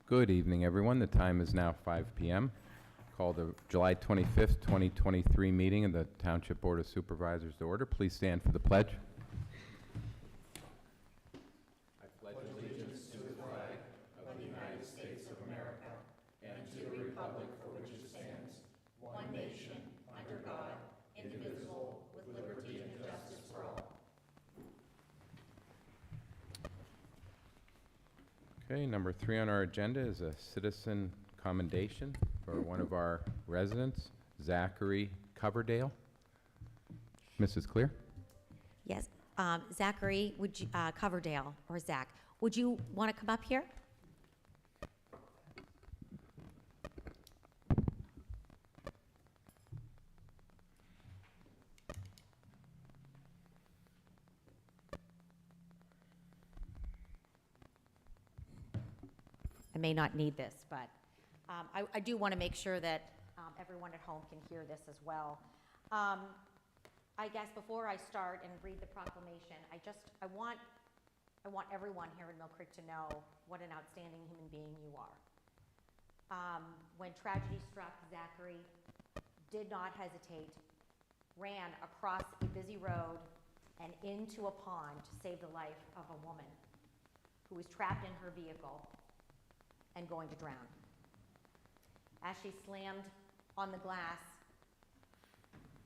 Good evening, everyone. The time is now 5 p.m. Call the July 25th, 2023 meeting of the Township Board of Supervisors to order. Please stand for the pledge. I pledge allegiance to the flag of the United States of America and to the republic for which it stands, one nation, under God, indivisible, with liberty and justice for all. Okay, number 3 on our agenda is a citizen commendation for one of our residents, Zachary Coverdale. Mrs. Clear? Yes. Zachary, would you, Coverdale, or Zach, would you want to come up here? I may not need this, but I do want to make sure that everyone at home can hear this as well. I guess before I start and read the proclamation, I want everyone here in Mill Creek to know what an outstanding human being you are. When tragedy struck, Zachary did not hesitate, ran across a busy road and into a pond to save the life of a woman who was trapped in her vehicle and going to drown. As she slammed on the glass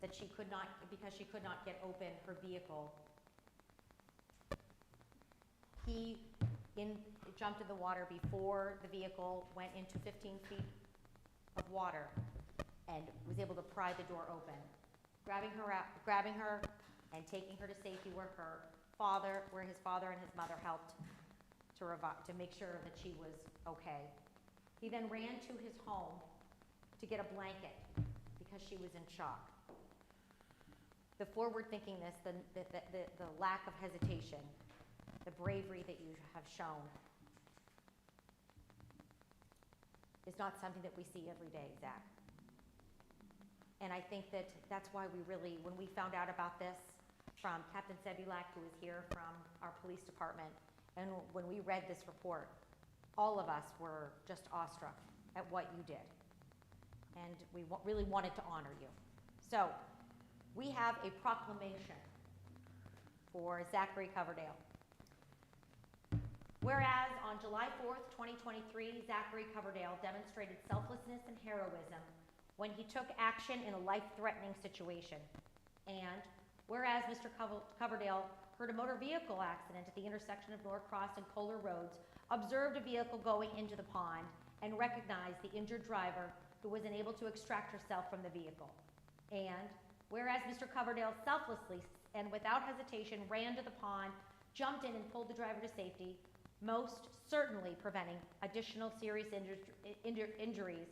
that she could not, because she could not get open her vehicle, he jumped in the water before the vehicle went into 15 feet of water and was able to pry the door open, grabbing her and taking her to safety where his father and his mother helped to make sure that she was okay. He then ran to his home to get a blanket because she was in shock. The forward thinkingness, the lack of hesitation, the bravery that you have shown is not something that we see every day, Zach. And I think that's why when we found out about this from Captain Sebulak, who is here from our police department, and when we read this report, all of us were just awestruck at what you did. And we really wanted to honor you. So we have a proclamation for Zachary Coverdale. Whereas on July 4th, 2023, Zachary Coverdale demonstrated selflessness and heroism when he took action in a life-threatening situation. And whereas Mr. Coverdale heard a motor vehicle accident at the intersection of Norcross and Kohler Roads, observed a vehicle going into the pond, and recognized the injured driver who was unable to extract herself from the vehicle. And whereas Mr. Coverdale selflessly and without hesitation ran to the pond, jumped in and pulled the driver to safety, most certainly preventing additional serious injuries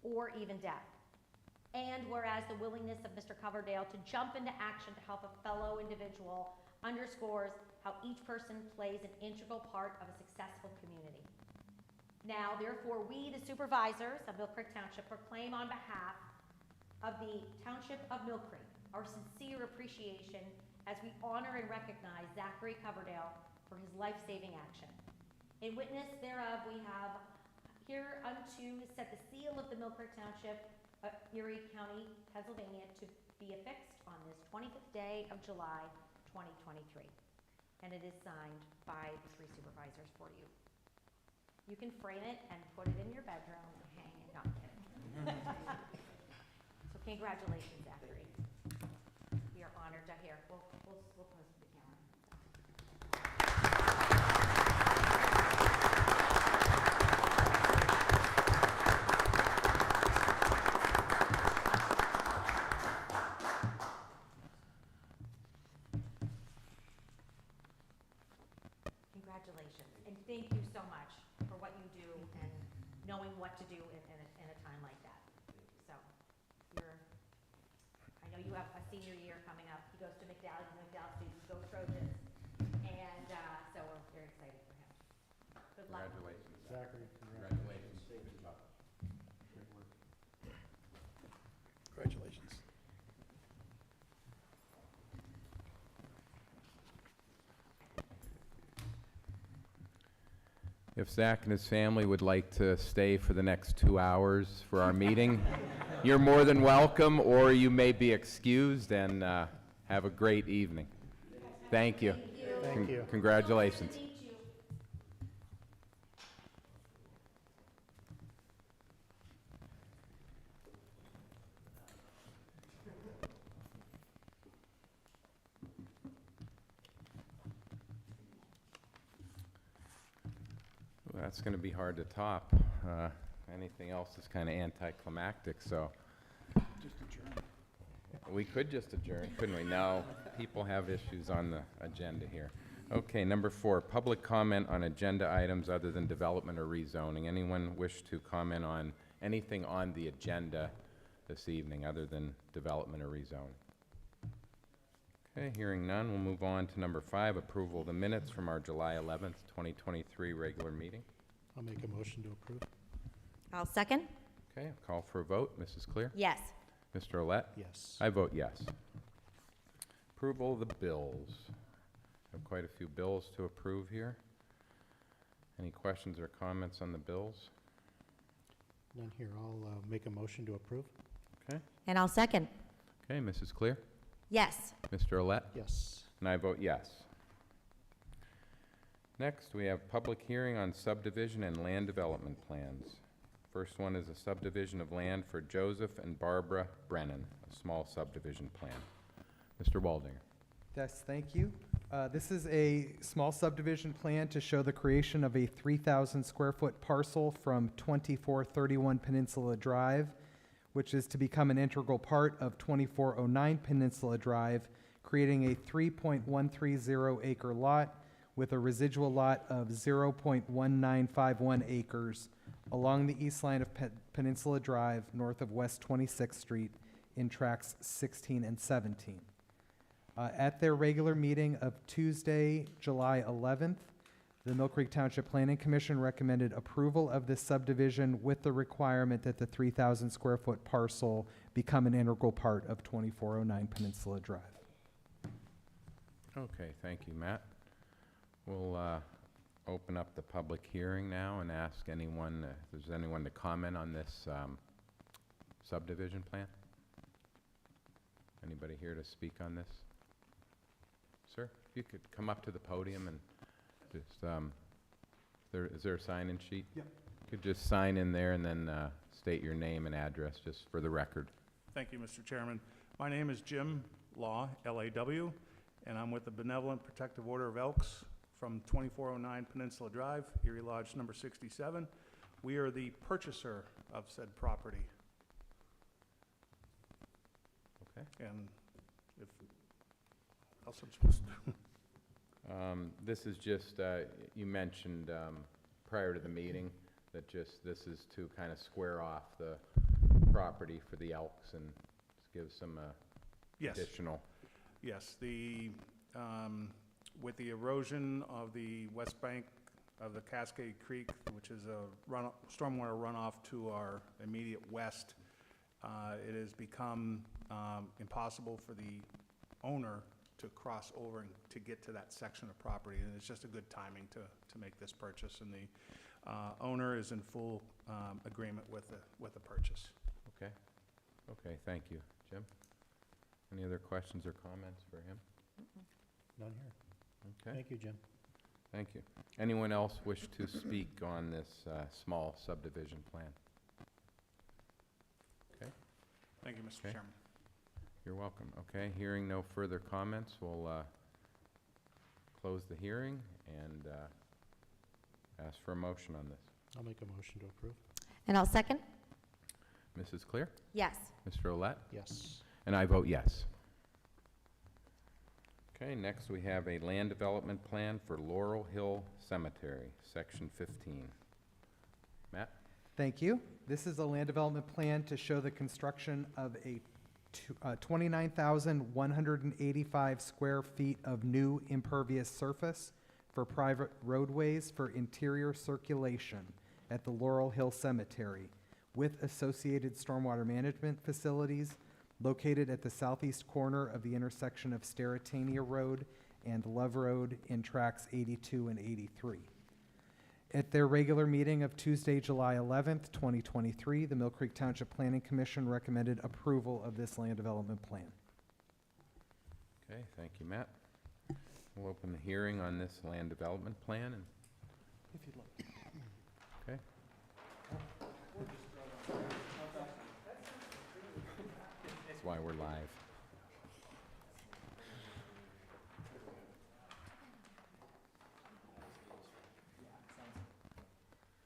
or even death. And whereas the willingness of Mr. Coverdale to jump into action to help a fellow individual underscores how each person plays an integral part of a successful community. Now, therefore, we, the supervisors of Mill Creek Township, proclaim on behalf of the Township of Mill Creek our sincere appreciation as we honor and recognize Zachary Coverdale for his life-saving action. In witness thereof, we have hereunto set the seal of the Mill Creek Township, Erie County, Pennsylvania, to be affixed on this 25th day of July, 2023. And it is signed by the 3 supervisors for you. You can frame it and put it in your bedroom and hang it. Not kidding. So congratulations, Zachary. We are honored to hear. We'll post the camera. Congratulations, and thank you so much for what you do and knowing what to do in a time like that. So, I know you have a senior year coming up. He goes to McDowell students, go Trojans, and so we're very excited for him. Good luck. Congratulations. Zachary, Congratulations. Good job. Great work. Congratulations. If Zach and his family would like to stay for the next 2 hours for our meeting, you're more than welcome, or you may be excused, and have a great evening. Thank you. Thank you. Congratulations. That's going to be hard to top. Anything else is kind of anticlimactic, so. Just adjourn. We could just adjourn, couldn't we? No, people have issues on the agenda here. Okay, number 4, public comment on agenda items other than development or rezoning. Anyone wish to comment on anything on the agenda this evening other than development or rezoning? Okay, hearing none, we'll move on to number 5, approval of the minutes from our July 11th, 2023 regular meeting. I'll make a motion to approve. I'll second. Okay, I'll call for a vote. Mrs. Clear? Yes. Mr. Olet? Yes. I vote yes. Approval of the bills. Have quite a few bills to approve here. Any questions or comments on the bills? None here. I'll make a motion to approve. Okay. And I'll second. Okay, Mrs. Clear? Yes. Mr. Olet? Yes. And I vote yes. Next, we have public hearing on subdivision and land development plans. First one is a subdivision of land for Joseph and Barbara Brennan, a small subdivision plan. Mr. Waldinger. Yes, thank you. This is a small subdivision plan to show the creation of a 3,000 square foot parcel from 2431 Peninsula Drive, which is to become an integral part of 2409 Peninsula Drive, creating a 3.130 acre lot with a residual lot of 0.1951 acres along the east line of Peninsula Drive, north of West 26th Street, in tracts 16 and 17. At their regular meeting of Tuesday, July 11th, the Mill Creek Township Planning Commission recommended approval of this subdivision with the requirement that the 3,000 square foot parcel become an integral part of 2409 Peninsula Drive. Okay, thank you, Matt. We'll open up the public hearing now and ask anyone, if there's anyone to comment on this subdivision plan. Anybody here to speak on this? Sir, if you could come up to the podium and just, is there a sign-in sheet? Yep. You could just sign in there and then state your name and address just for the record. Thank you, Mr. Chairman. My name is Jim Law, L-A-W, and I'm with the Benevolent Protective Order of Elks from 2409 Peninsula Drive, Erie Lodge number 67. We are the purchaser of said property. Okay. And if else I'm supposed to. This is just, you mentioned prior to the meeting that just this is to kind of square off the property for the Elks and give some Yes. additional. Yes, with the erosion of the west bank of the Cascade Creek, which is a stormwater runoff to our immediate west, it has become impossible for the owner to cross over and to get to that section of property, and it's just a good timing to make this purchase, and the owner is in full agreement with the purchase. Okay. Okay, thank you. Jim? Any other questions or comments for him? None here. Okay. Thank you, Jim. Thank you. Anyone else wish to speak on this small subdivision plan? Okay, Thank you, Mr. Okay. Chairman. you're welcome. Okay, hearing no further comments, we'll close the hearing and ask for a motion on this. I'll make a motion to approve. And I'll second. Mrs. Clear? Yes. Mr. Olet? Yes. And I vote yes. Okay, next we have a land development plan for Laurel Hill Cemetery, Section 15. Matt? Thank you. This is a land development plan to show the construction of a 29,185 square feet of new impervious surface for private roadways for interior circulation at the Laurel Hill Cemetery with associated stormwater management facilities located at the southeast corner of the intersection of Steratania Road and Love Road in tracts 82 and 83. At their regular meeting of Tuesday, July 11th, 2023, the Mill Creek Township Planning Commission recommended approval of this land development plan. Okay, thank you, Matt. We'll open the hearing on this land development plan, and, If you'd like. okay. That's why we're live.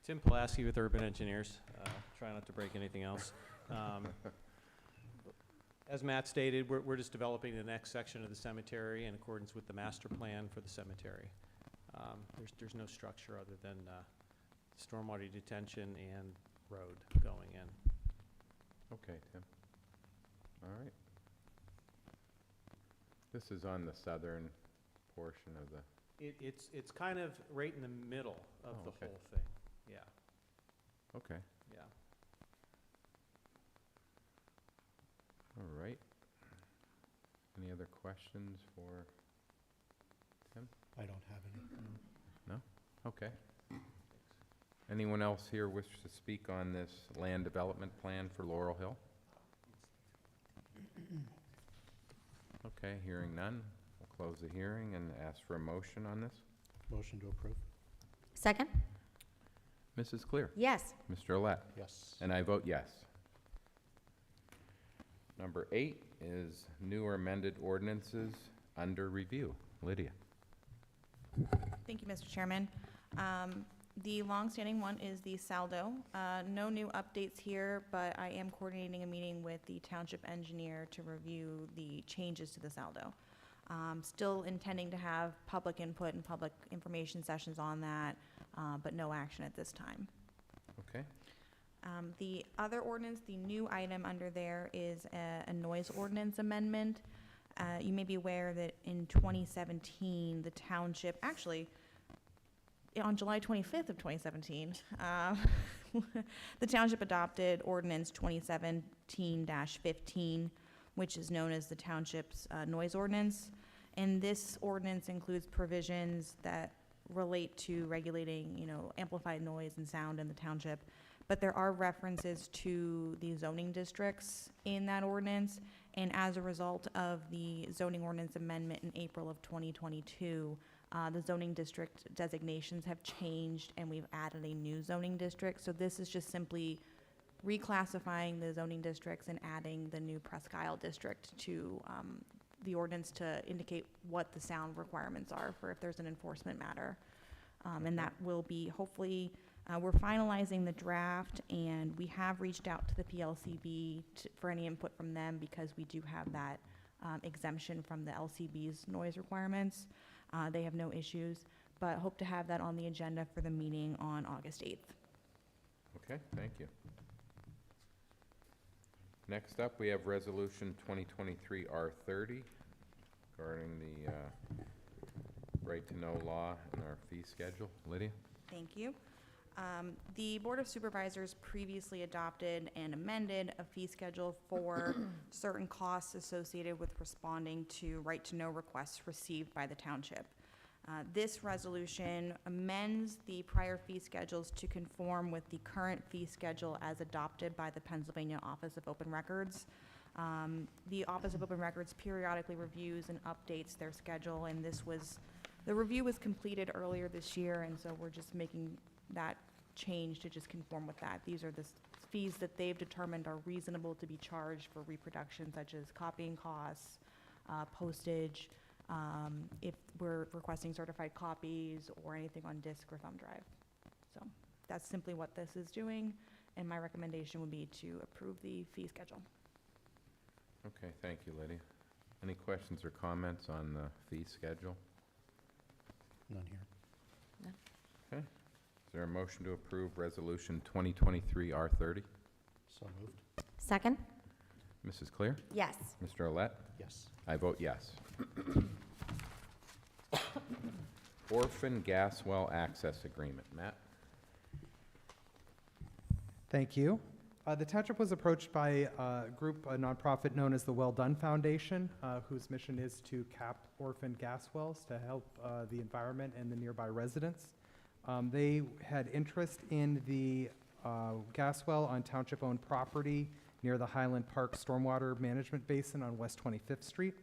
Tim Pulaski with Urban Engineers. Try not to break anything else. As Matt stated, we're just developing the next section of the cemetery in accordance with the master plan for the cemetery. There's no structure other than stormwater detention and road going in. Okay, Tim. All right. This is on the southern portion of the, It's kind of right in the middle of Oh, the okay. whole thing. Yeah, okay, yeah. all right. Any other questions for Tim? I don't have any. Okay. Anyone else here wish to speak on this land development plan for Laurel Hill? Okay, hearing none, we'll close the hearing and ask for a motion on this. Motion to approve? Second? Mrs. Clear? Yes. Mr. Olet? Yes. And I vote yes. Number 8 is new or amended ordinances under review. Lydia? Thank you, Mr. Chairman. The longstanding one is the saldo. No new updates here, but I am coordinating a meeting with the township engineer to review the changes to the saldo. Still intending to have public input and public information sessions on that, but no action at this time. Okay. The other ordinance, the new item under there is a noise ordinance amendment. You may be aware that in 2017, the township, actually, on July 25th of 2017, the township adopted ordinance 2017-15, which is known as the township's noise ordinance. And this ordinance includes provisions that relate to regulating, amplified noise and sound in the township. But there are references to the zoning districts in that ordinance. And as a result of the zoning ordinance amendment in April of 2022, the zoning district designations have changed and we've added a new zoning district. So this is just simply reclassifying the zoning districts and adding the new Presque Isle district to the ordinance to indicate what the sound requirements are for if there's an enforcement matter. And that will be hopefully, we're finalizing the draft and we have reached out to the PLCB for any input from them because we do have that exemption from the LCB's noise requirements. They have no issues, but hope to have that on the agenda for the meeting on August 8th. Okay, thank you. Next up, we have Resolution 2023-R30 regarding the right-to-know law and our fee schedule. Lydia? Thank you. The Board of Supervisors previously adopted and amended a fee schedule for certain costs associated with responding to right-to-know requests received by the township. This resolution amends the prior fee schedules to conform with the current fee schedule as adopted by the Pennsylvania Office of Open Records. The Office of Open Records periodically reviews and updates their schedule, and the review was completed earlier this year, and so we're just making that change to just conform with that. These are the fees that they've determined are reasonable to be charged for reproduction, such as copying costs, postage, if we're requesting certified copies or anything on disk or thumb drive. So that's simply what this is doing, and my recommendation would be to approve the fee schedule. Okay, thank you, Lydia. Any questions or comments on the fee schedule? None here. Is there a motion to approve Resolution 2023-R30? So moved? Second? Mrs. Clear? Yes. Mr. Olet? Yes. I vote yes. Orphan Gas Well Access Agreement. Matt? Thank you. The township was approached by a group, a nonprofit known as the Well Done Foundation, whose mission is to cap orphan gas wells to help the environment and the nearby residents. They had interest in the gas well on township-owned property near the Highland Park Stormwater Management Basin on West 25th Street.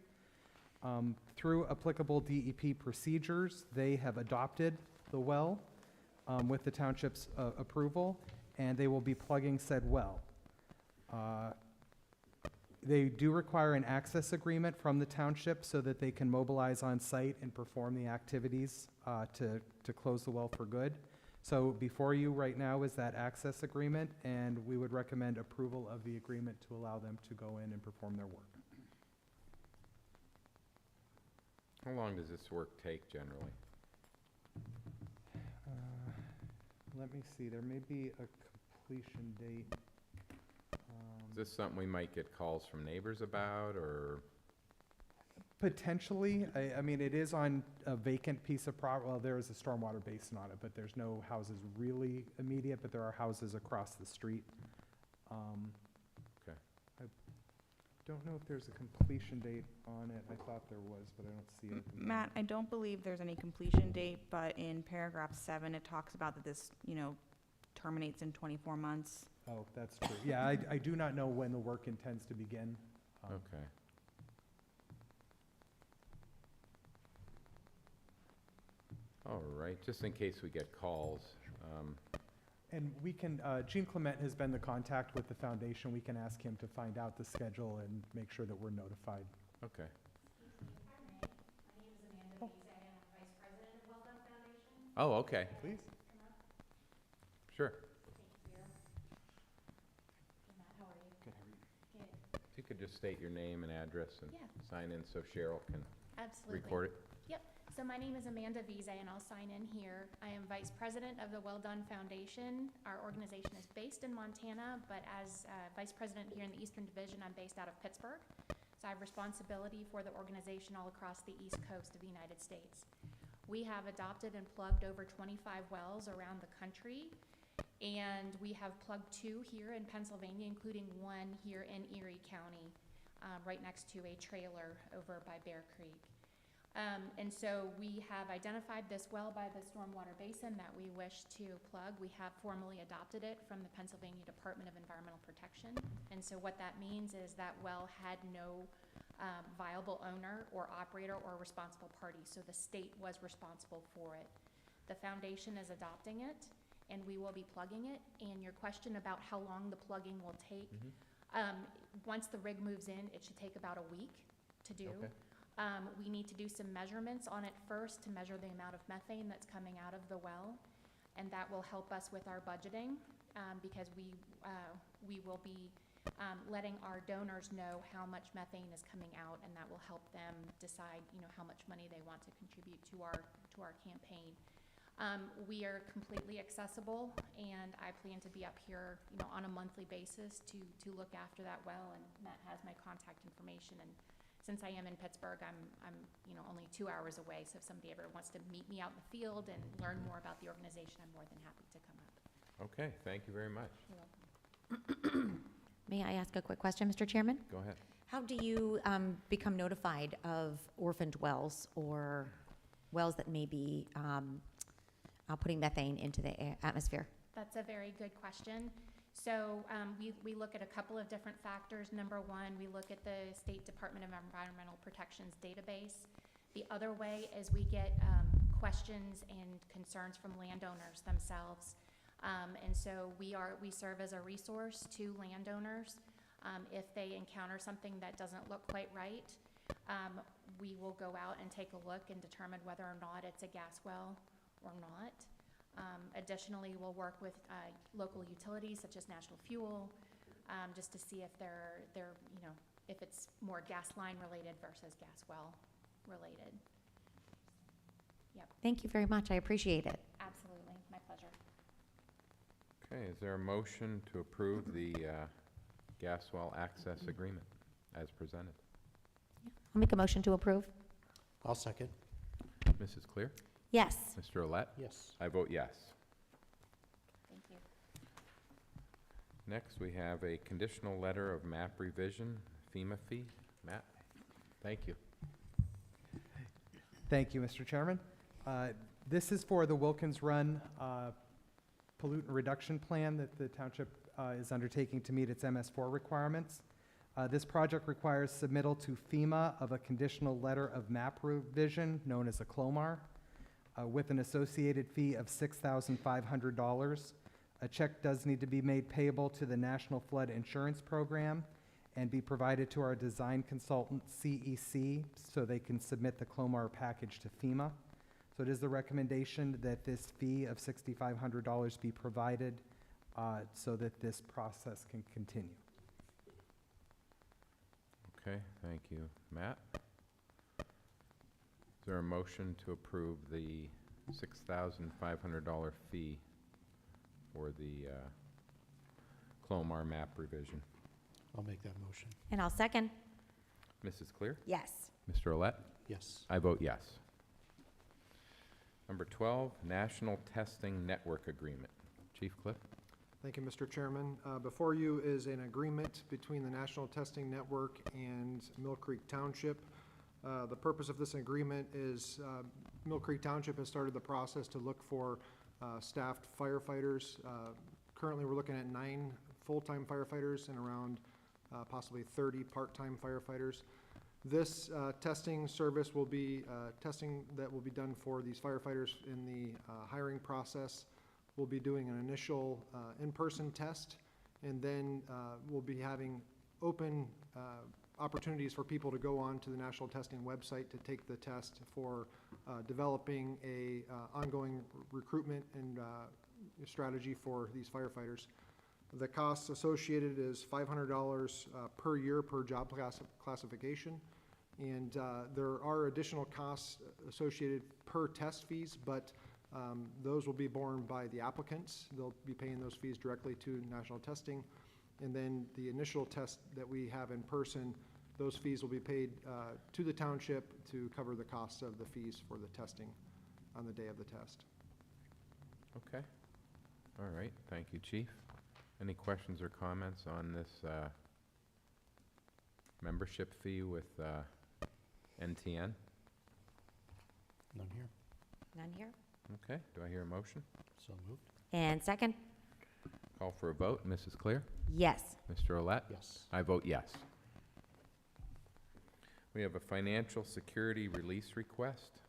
Through applicable DEP procedures, they have adopted the well with the township's approval, and they will be plugging said well. They do require an access agreement from the township so that they can mobilize on site and perform the activities to close the well for good. So before you right now is that access agreement, and we would recommend approval of the agreement to allow them to go in and perform their work. How long does this work take generally? Let me see, there may be a completion date. Is this something we might get calls from neighbors about, or? Potentially, I mean, it is on a vacant piece of property, well, there is a stormwater basin on it, but there's no houses really immediate, but there are houses across the street. Okay. I don't know if there's a completion date on it, I thought there was, but I don't see it. at the moment. Matt, I don't believe there's any completion date, but in paragraph 7, it talks about that this, terminates in 24 months. Oh, that's true, yeah, I do not know when the work intends to begin. Okay. All right, just in case we get calls. And we can, Gene Clement has been the contact with the foundation. We can ask him to find out the schedule and make sure that we're notified. Okay. My name is Amanda Visa, and I'm Vice President of Well Done Foundation. Oh, okay, Please? sure. Thank you. Matt, how are you? Good, how are you? Good. If you could just state your name and address and Yeah. sign in so Cheryl can Absolutely. record it. So my name is Amanda Visa, and I'll sign in here. I am Vice President of the Well Done Foundation. Our organization is based in Montana, but as Vice President here in the Eastern Division, I'm based out of Pittsburgh. So I have responsibility for the organization all across the East Coast of the United States. We have adopted and plugged over 25 wells around the country, and we have plugged 2 here in Pennsylvania, including 1 here in Erie County, right next to a trailer over by Bear Creek. And so we have identified this well by the stormwater basin that we wish to plug. We have formally adopted it from the Pennsylvania Department of Environmental Protection. And so what that means is that well had no viable owner or operator or responsible party. So the state was responsible for it. The foundation is adopting it, and we will be plugging it. And your question about how long the plugging will take, once the rig moves in, it should take about a week to do. Okay. We need to do some measurements on it first to measure the amount of methane that's coming out of the well, and that will help us with our budgeting, because we will be letting our donors know how much methane is coming out, and that will help them decide, how much money they want to contribute to our campaign. We are completely accessible, and I plan to be up here, on a monthly basis to look after that well, and Matt has my contact information. And since I am in Pittsburgh, I'm only 2 hours away, so if somebody ever wants to meet me out in the field and learn more about the organization, I'm more than happy to come up. Okay, thank you very much. You're welcome. May I ask a quick question, Mr. Chairman? Go ahead. How do you become notified of orphaned wells or wells that may be putting methane into the atmosphere? That's a very good question. So we look at a couple of different factors. Number one, we look at the State Department of Environmental Protection's database. The other way is we get questions and concerns from landowners themselves. And so we serve as a resource to landowners. If they encounter something that doesn't look quite right, we will go out and take a look and determine whether or not it's a gas well or not. Additionally, we'll work with local utilities such as National Fuel, just to see if if it's more gas line related versus gas well related. Yep, Thank you very much. I appreciate it. absolutely, my pleasure. Okay, is there a motion to approve the gas well access agreement as presented? I'll make a motion to approve. I'll second. Mrs. Clear? Yes. Mr. Olet? Yes. I vote yes. Thank you. Next, we have a conditional letter of map revision, FEMA fee. Matt? Thank you. Thank you, Mr. Chairman. This is for the Wilkins Run pollutant reduction plan that the township is undertaking to meet its MS4 requirements. This project requires submittal to FEMA of a conditional letter of map revision, known as a CLOMAR, with an associated fee of $6,500. A check does need to be made payable to the National Flood Insurance Program and be provided to our design consultant, CEC, so they can submit the CLOMAR package to FEMA. So it is the recommendation that this fee of $6,500 be provided so that this process can continue. Okay, thank you. Matt? Is there a motion to approve the $6,500 fee for the Clomar map revision? I'll make that motion. And I'll second. Mrs. Clear? Yes. Mr. Olet? Yes. I vote yes. Number 12, National Testing Network Agreement. Chief Cliff? Thank you, Mr. Chairman. Before you is an agreement between the National Testing Network and Mill Creek Township. The purpose of this agreement is Mill Creek Township has started the process to look for staffed firefighters. Currently, we're looking at 9 full-time firefighters and around possibly 30 part-time firefighters. This testing service will be testing that will be done for these firefighters in the hiring process. We'll be doing an initial in-person test, and then we'll be having open opportunities for people to go on to the National Testing website to take the test for developing a ongoing recruitment and strategy for these firefighters. The cost associated is $500 per year per job classification, and there are additional costs associated per test fees, but those will be borne by the applicants. They'll be paying those fees directly to National Testing. And then the initial test that we have in person, those fees will be paid to the township to cover the cost of the fees for the testing on the day of the test. Okay. All right, thank you, Chief. Any questions or comments on this membership fee with NTN? None here. None here. Okay, do I hear a motion? So moved. And second? Call for a vote. Mrs. Clear? Yes. Mr. Olet? Yes. I vote yes. We have a financial security release request.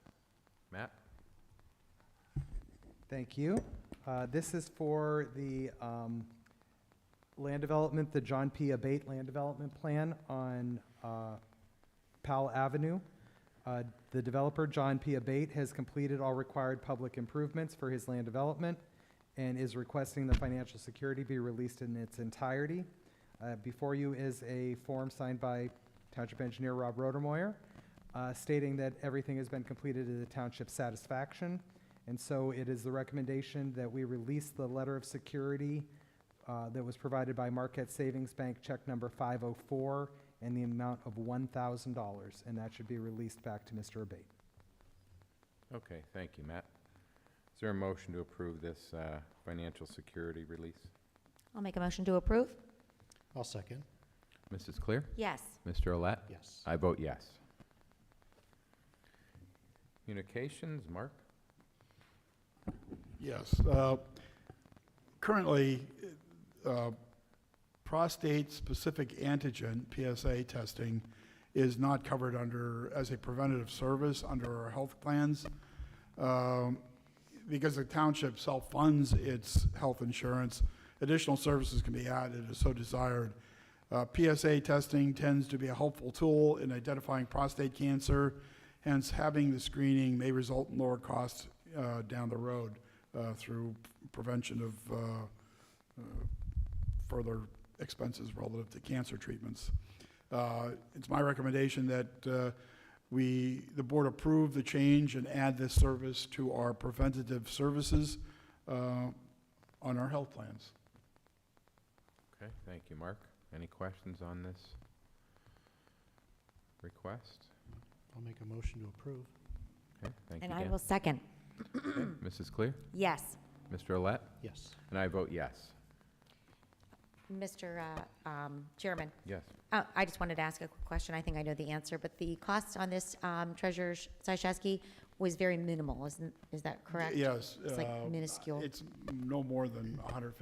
Matt? Thank you. This is for the land development, the John P. Abate Land Development Plan on Powell Avenue. The developer, John P. Abate, has completed all required public improvements for his land development and is requesting the financial security be released in its entirety. Before you is a form signed by Township Engineer Rob Rodermoyer stating that everything has been completed to the township's satisfaction. And so it is the recommendation that we release the letter of security that was provided by Marquette Savings Bank, check number 504, in the amount of $1,000, and that should be released back to Mr. Abate. Okay, thank you, Matt. Is there a motion to approve this financial security release? I'll make a motion to approve. I'll second. Mrs. Clear? Yes. Mr. Olet? Yes. I vote yes. Communications, Mark? Yes. Currently, prostate-specific antigen, PSA testing, is not covered as a preventative service under our health plans. Because the township self-funds its health insurance, additional services can be added as so desired. PSA testing tends to be a helpful tool in identifying prostate cancer, hence having the screening may result in lower costs down the road through prevention of further expenses relative to cancer treatments. It's my recommendation that the board approve the change and add this service to our preventative services on our health plans. Okay, thank you, Mark. Any questions on this request? I'll make a motion to approve. Okay, thank you, And Dan. I will second. Okay, Mrs. Clear? Yes. Mr. Olet? Yes. And I vote yes. Mr. Chairman, Yes. I just wanted to ask a quick question. I think I know the answer, but the cost on this, Treasurer Zajewski, was very minimal, is that correct? Yes. It's like minuscule. It's no more than $150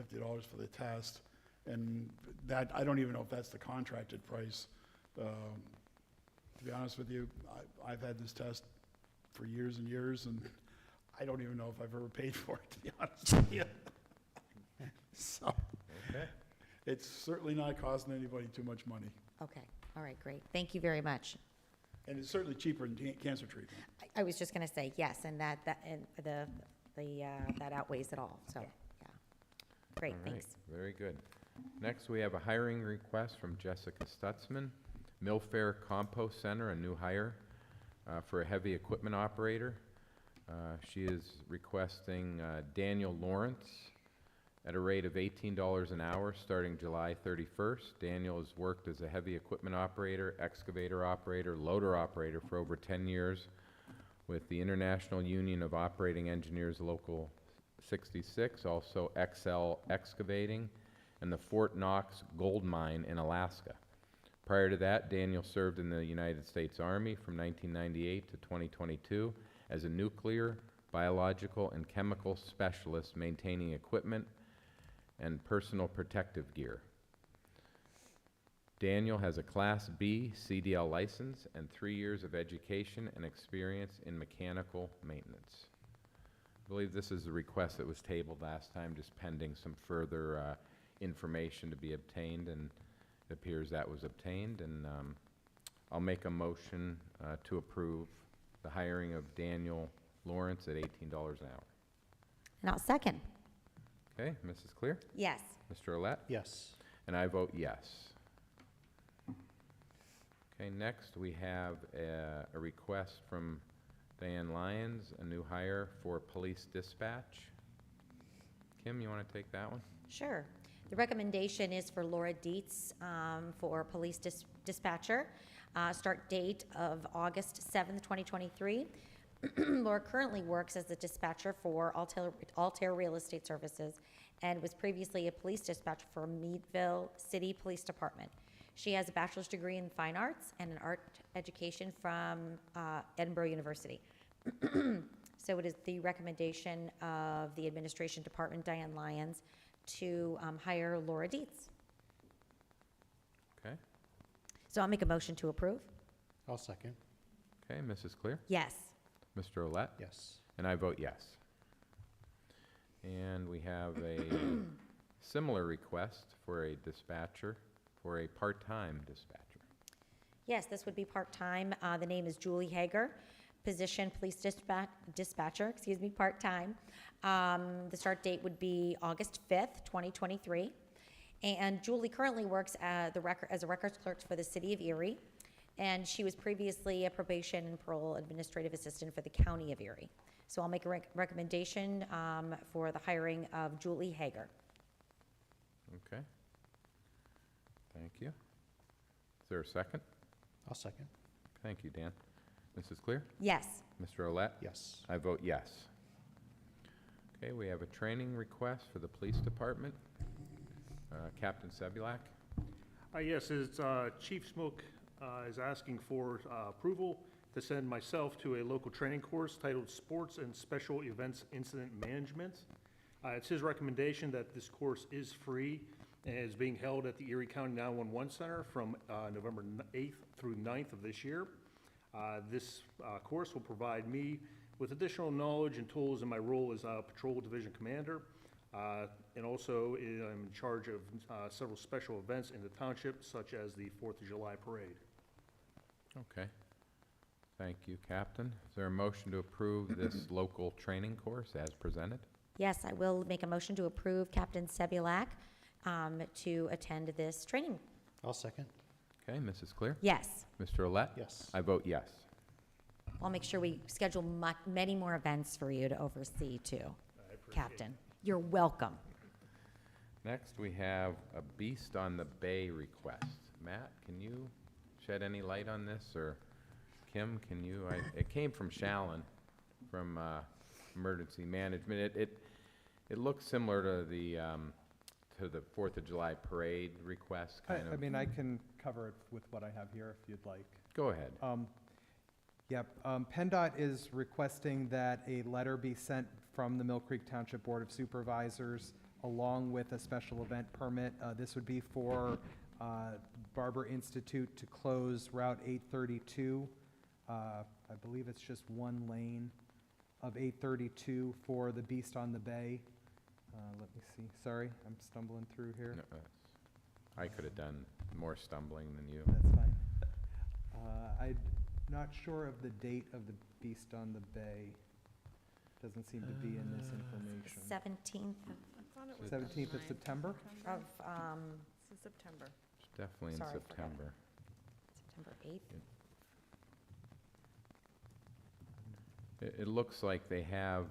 for the test, and that, I don't even know if that's the contracted price. To be honest with you, I've had this test for years and years, and I don't even know if I've ever paid for it, to be honest with you. So, Okay. it's certainly not costing anybody too much money, Okay, all right, great. Thank you very much. and it's certainly cheaper than cancer treatment. I was just gonna say, yes, and that outweighs it all, so, yeah. Great, All right, thanks. very good. Next, we have a hiring request from Jessica Stutzman, Millfair Compost Center, a new hire for a heavy equipment operator. She is requesting Daniel Lawrence at a rate of $18 an hour starting July 31st. Daniel has worked as a heavy equipment operator, excavator operator, loader operator for over 10 years with the International Union of Operating Engineers Local 66, also XL Excavating, and the Fort Knox Gold Mine in Alaska. Prior to that, Daniel served in the United States Army from 1998 to 2022 as a nuclear, biological, and chemical specialist maintaining equipment and personal protective gear. Daniel has a Class B CDL license and 3 years of education and experience in mechanical maintenance. I believe this is the request that was tabled last time, just pending some further information to be obtained, and it appears that was obtained, and I'll make a motion to approve the hiring of Daniel Lawrence at $18 an hour. And I'll second. Okay, Mrs. Clear? Yes. Mr. Olet? Yes. And I vote yes. Okay, next we have a request from Diane Lyons, a new hire for police dispatch. Kim, you want to take that one? Sure. The recommendation is for Laura Dietz for police dispatcher. Start date of August 7th, 2023. Laura currently works as a dispatcher for Altair Real Estate Services and was previously a police dispatcher for Meadville City Police Department. She has a bachelor's degree in fine arts and an art education from Edinburgh University. So it is the recommendation of the Administration Department, Diane Lyons, to hire Laura Dietz. Okay. So I'll make a motion to approve. I'll second. Okay, Mrs. Clear? Yes. Mr. Olet? Yes. And I vote yes. And we have a similar request for a dispatcher, for a part-time dispatcher. Yes, this would be part-time. The name is Julie Hager. Position police dispatcher, part-time. The start date would be August 5th, 2023. And Julie currently works as a records clerk for the City of Erie. And she was previously a probation and parole administrative assistant for the County of Erie. So I'll make a recommendation for the hiring of Julie Hager. Okay. Thank you. Is there a second? I'll second. Thank you, Dan. Mrs. Clear? Yes. Mr. Olet? Yes. I vote yes. Okay, we have a training request for the police department. Captain Sebulak? Yes, it's Chief Smoke is asking for approval to send myself to a local training course titled Sports and Special Events Incident Management. It's his recommendation that this course is free and is being held at the Erie County 911 Center from November 8th through 9th of this year. This course will provide me with additional knowledge and tools in my role as a Patrol Division Commander. And also, I'm in charge of several special events in the township, such as the 4th of July Parade. Okay. Thank you, Captain. Is there a motion to approve this local training course as presented? Yes, I will make a motion to approve Captain Sebulak to attend this training. I'll second. Okay, Mrs. Clear? Yes. Mr. Olet? Yes. I vote yes. I'll make sure we schedule many more events for you to oversee too, Captain. You're welcome. Next, we have a Beast on the Bay request. Matt, can you shed any light on this, or Kim, can you? It came from Shallon, from Emergency Management. It looks similar to the 4th of July Parade request, kind of. I mean, I can cover it with what I have here if you'd like. Go ahead. Yep, PennDOT is requesting that a letter be sent from the Mill Creek Township Board of Supervisors along with a special event permit. This would be for Barber Institute to close Route 832. I believe it's just one lane of 832 for the Beast on the Bay. Let me see, sorry, I'm stumbling through here. No, I could have done more stumbling than you. That's fine. I'm not sure of the date of the Beast on the Bay. Doesn't seem to be in this information. 17th 17th of September? of, This is September. It's definitely in Sorry, I forgot. September. September 8th. It looks like they have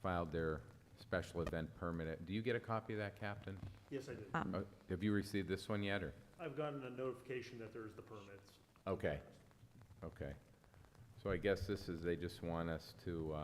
filed their special event permit. Do you get a copy of that, Captain? Yes, I did. Have you received this one yet, or? I've gotten a notification that there's the permits. Okay, okay. So I guess this is, they just want us to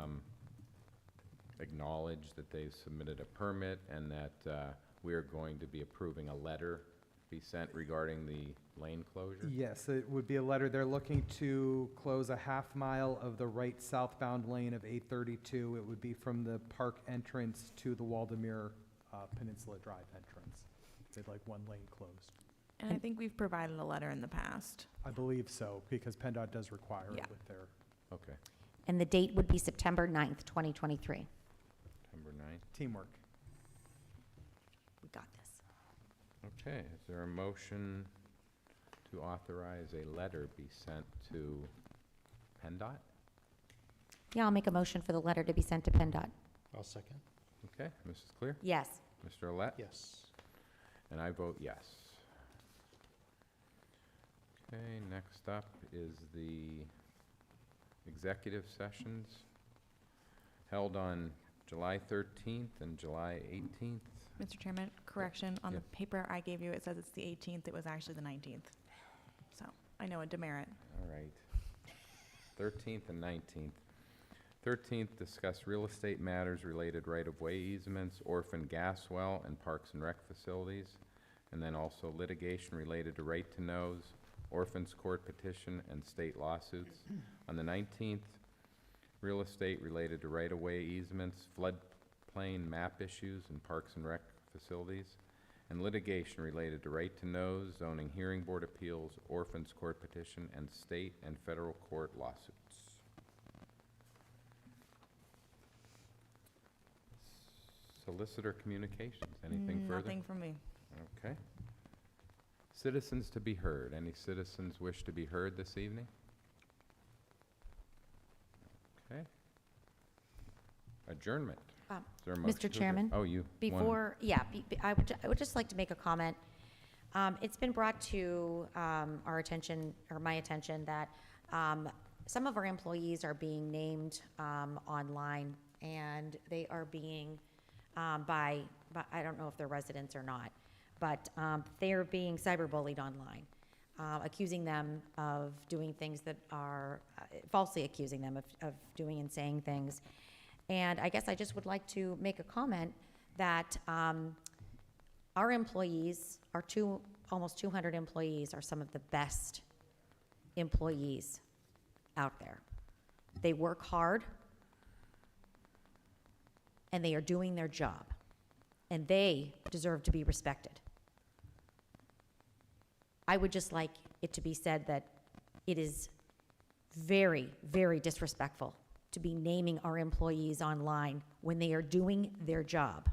acknowledge that they've submitted a permit and that we are going to be approving a letter be sent regarding the lane closure? Yes, it would be a letter. They're looking to close a half mile of the right southbound lane of 832. It would be from the park entrance to the Waldemere Peninsula Drive entrance. They'd like one lane closed. And I think we've provided a letter in the past. I believe so, because PennDOT does require it Yeah. with their Okay, And the date would be September 9th, 2023. September 9th. teamwork. We got this. Okay, is there a motion to authorize a letter be sent to PennDOT? Yeah, I'll make a motion for the letter to be sent to PennDOT. I'll second. Okay, Mrs. Clear? Yes. Mr. Olet? Yes. And I vote yes. Okay, next up is the executive sessions held on July 13th and July 18th. Mr. Chairman, correction, on the Yeah. paper I gave you, it says it's the 18th. It was actually the 19th. So I know a demerit. All right. 13th and 19th. 13th, discuss real estate matters related right-of-way easements, Orphan gas well, and parks and rec facilities. And then also litigation related to right-to-knows, Orphan's court petition, and state lawsuits. On the 19th, real estate related to right-of-way easements, floodplain map issues, and parks and rec facilities. And litigation related to right-to-knows, zoning hearing board appeals, Orphan's court petition, and state and federal court lawsuits. Solicitor communications, anything further? Nothing from me. Okay. Citizens to be heard. Any citizens wish to be heard this evening? Okay. Adjournment. Um, Is there a motion Mr. to adjourn? Chairman, Oh, you. wanna- Before, I would just like to make a comment. It's been brought to our attention, or my attention, that some of our employees are being named online, and they are being by I don't know if they're residents or not, but they are being cyberbullied online, accusing them of doing things that are falsely accusing them of doing and saying things. And I guess I just would like to make a comment that our employees, almost 200 employees, are some of the best employees out there. They work hard, and they are doing their job, and they deserve to be respected. I would just like it to be said that it is very, very disrespectful to be naming our employees online when they are doing their job.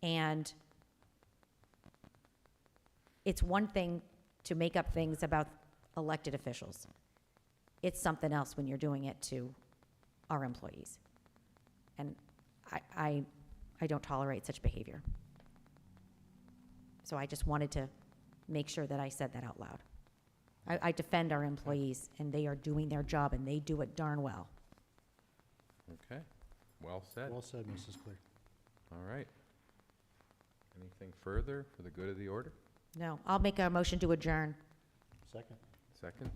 And it's one thing to make up things about elected officials. It's something else when you're doing it to our employees. And I don't tolerate such behavior. So I just wanted to make sure that I said that out loud. I defend our employees, and they are doing their job, and they do it darn well. Okay. Well said. Well said, Mrs. Clear. All right. Anything further for the good of the order? No, I'll make a motion to adjourn. Second. Second.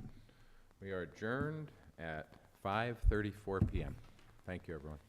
We are adjourned at 5:34 PM. Thank you, everyone.